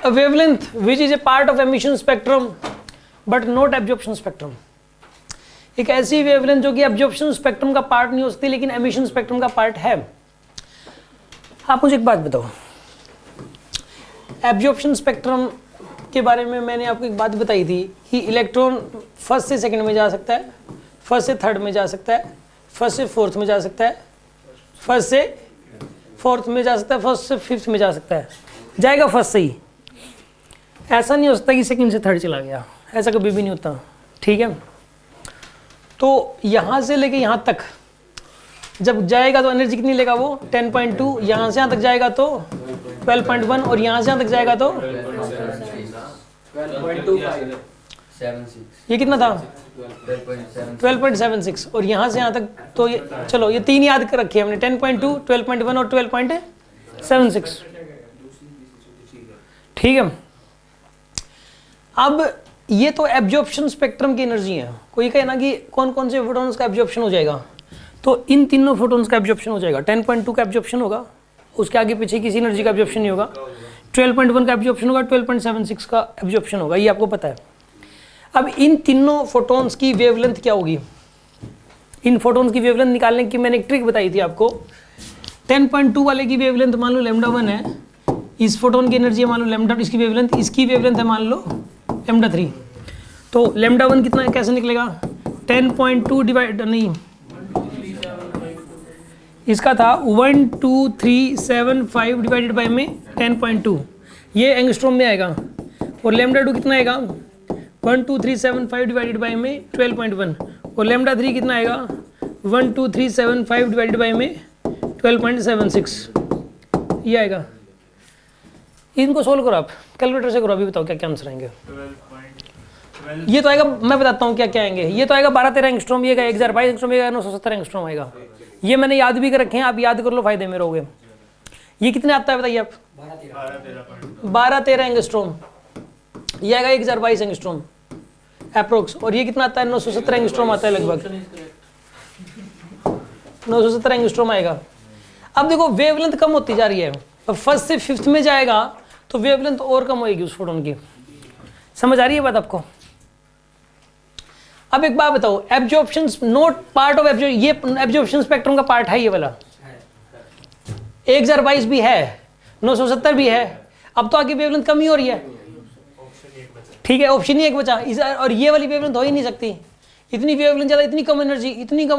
a wavelength which is a part of emission spectrum but not absorption spectrum. एक ऐसी wavelength जो कि absorption spectrum का part नहीं हो सकती लेकिन एमिशन स्पेक्ट्रम का पार्ट है। आप मुझे एक बात बताओ, एब्जॉर्प्शन स्पेक्ट्रम के बारे में मैंने आपको एक बात बताई थी कि इलेक्ट्रॉन फर्स्ट से सेकंड में जा सकता है, फर्स्ट से थर्ड में जा सकता है, फर्स्ट से फोर्थ में जा सकता है, फर्स्ट से फोर्थ में जा सकता है, फर्स्ट से फिफ्थ में जा सकता है, जाएगा फर्स्ट से ही। ऐसा नहीं हो सकता कि सेकंड से थर्ड चला गया, ऐसा कभी भी नहीं होता, ठीक है। तो यहाँ से लेके यहाँ तक जब जाएगा तो एनर्जी कितनी लेगा वो 10.2, यहाँ से यहाँ तक जाएगा तो 12.1 और यहाँ से यहाँ तक जाएगा तो 12.76। ये कितना था 12.76 और यहाँ से यहाँ तक तो ये चलो ये तीन याद कर रखे हमने 10.2, 12.1 और 12.76, ठीक है। अब ये तो एब्जॉर्प्शन स्पेक्ट्रम की एनर्जी है। कोई कहे ना कि कौन कौन से फोटॉन्स का एब्जॉर्प्शन हो जाएगा, तो इन तीनों फोटॉन्स का एब्जॉर्प्शन हो जाएगा। 10.2 का एब्जॉर्प्शन होगा, उसके आगे पीछे किसी एनर्जी का एब्जॉर्प्शन नहीं होगा। 12.1 का एब्जॉर्प्शन होगा, 12.76 का एब्जॉर्प्शन होगा, ये आपको पता है। अब इन तीनों फोटॉन्स की वेवलेंथ क्या होगी, इन फोटॉन्स की वेवलेंथ निकालने की मैंने एक ट्रिक बताई थी आपको। 10.2 वाले की वेवलेंथ मान लो λ1 है, इस फोटोन की एनर्जी मान लो λ, इसकी वेवलेंथ, इसकी वेवलेंथ है मान लो λ3, तो λ1 कितना कैसे निकलेगा 10.2 डिवाइड नहीं, इसका था 12375 डिवाइडेड बाय में 10.2, ये एंगस्ट्रॉम में आएगा। और λ2 कितना आएगा 12375 डिवाइडेड बाय में 12.1 और λ3 कितना आएगा 12375 डिवाइडेड बाय में 12.76, ये आएगा। इनको सोल्व करो आप कैलकुलेटर से करो, अभी बताओ क्या क्या आंसर आएंगे। ये तो आएगा, मैं बताता हूँ क्या क्या आएंगे। ये तो आएगा 12-13 एंगस्ट्रॉम, ये 1022 एंगस्ट्रॉम, ये 970 एंगस्ट्रॉम आएगा। ये मैंने याद भी कर रखे हैं, आप याद कर लो, फायदे में रहोगे। ये कितने आता है बताइए आप 12-13 एंगस्ट्रॉम, ये आएगा 1022 एंगस्ट्रॉम अप्रोक्स। और ये कितना आता है 970 एंगस्ट्रॉम आता है, लगभग 970 एंगस्ट्रॉम आएगा। अब देखो वेवलेंथ कम होती जा रही है, अब फर्स्ट से फिफ्थ में जाएगा तो वेवलेंथ और कम होएगी उस फोटोन की। समझ आ रही है बात आपको। अब एक बात बताओ, absorption note part of absorption, ये एब्जॉर्प्शन स्पेक्ट्रम का पार्ट है ये वाला, 1022 भी है, 970 भी है। अब तो आगे वेवलेंथ कम ही हो रही है, ठीक है, ऑप्शन ही एक बचा। और ये वाली वेवलेंथ हो ही नहीं सकती, इतनी वेवलेंथ ज्यादा, इतनी कम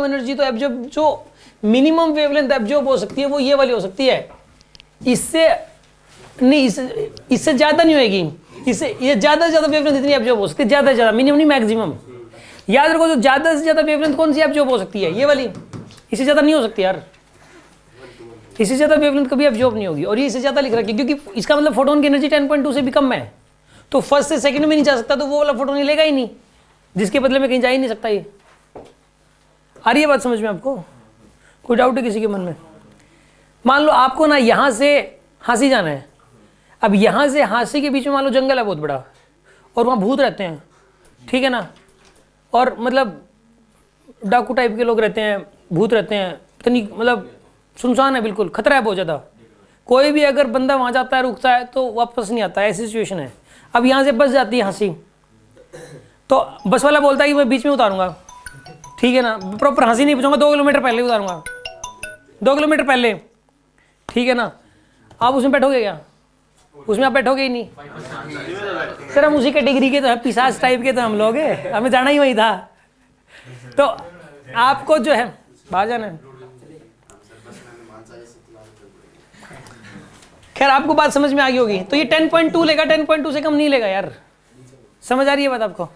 एनर्जी तो एब्जॉर्ब, जो मिनिमम वेवलेंथ एब्जॉर्ब हो सकती है वो ये वाली हो सकती है, इससे नहीं, इससे ज्यादा नहीं होगी। इससे ये ज्यादा से ज्यादा वेवलेंथ इतनी एब्जॉर्ब हो सकती है, ज्यादा से ज्यादा, मिनिमम नहीं मैक्सिमम। याद रखो जो ज्यादा से ज्यादा वेवलेंथ कौन सी एब्जॉर्ब हो सकती है, ये वाली, इससे ज्यादा नहीं हो सकती यार, इससे ज्यादा वेवलेंथ कभी एब्जॉर्ब नहीं होगी। और ये इससे ज्यादा लिख रखी है क्योंकि इसका मतलब फोटोन की एनर्जी 10.2 से भी कम है, तो फर्स्ट से सेकंड में नहीं जा सकता, तो वो वाला फोटोन लेगा ही नहीं, जिसके बदले में कहीं जा ही नहीं सकता। ये आ रही है बात समझ में आपको? कोई डाउट है किसी के मन में? मान लो आपको ना यहाँ से हाँसी जाना है, अब यहाँ से हाँसी के बीच में मान लो जंगल है बहुत बड़ा और वहाँ भूत रहते हैं, ठीक है ना, और मतलब डाकू टाइप के लोग रहते हैं, भूत रहते हैं, इतनी मतलब सुनसान है, बिल्कुल खतरा है बहुत ज़्यादा। कोई भी अगर बंदा वहाँ जाता है, रुकता है तो वापस नहीं आता है, ऐसी सिचुएशन है। अब यहाँ से बस जाती है हाँसी, तो बस वाला बोलता है कि मैं बीच में उतारूंगा, ठीक है ना, प्रॉपर हाँसी नहीं पहुँचूंगा, 2 किलोमीटर पहले उतारूंगा, 2 किलोमीटर पहले, ठीक है ना। आप उसमें बैठोगे क्या? उसमें आप बैठोगे ही नहीं। सर हम उसी कैटेगरी के तो है, पिशाच टाइप के तो हम लोग हैं, हमें जाना ही वही था। तो आपको जो है बाहर जाना है। खैर आपको बात समझ में आ गई होगी। तो ये 10.2 लेगा, 10.2 से कम नहीं लेगा यार, समझ आ रही है बात आपको?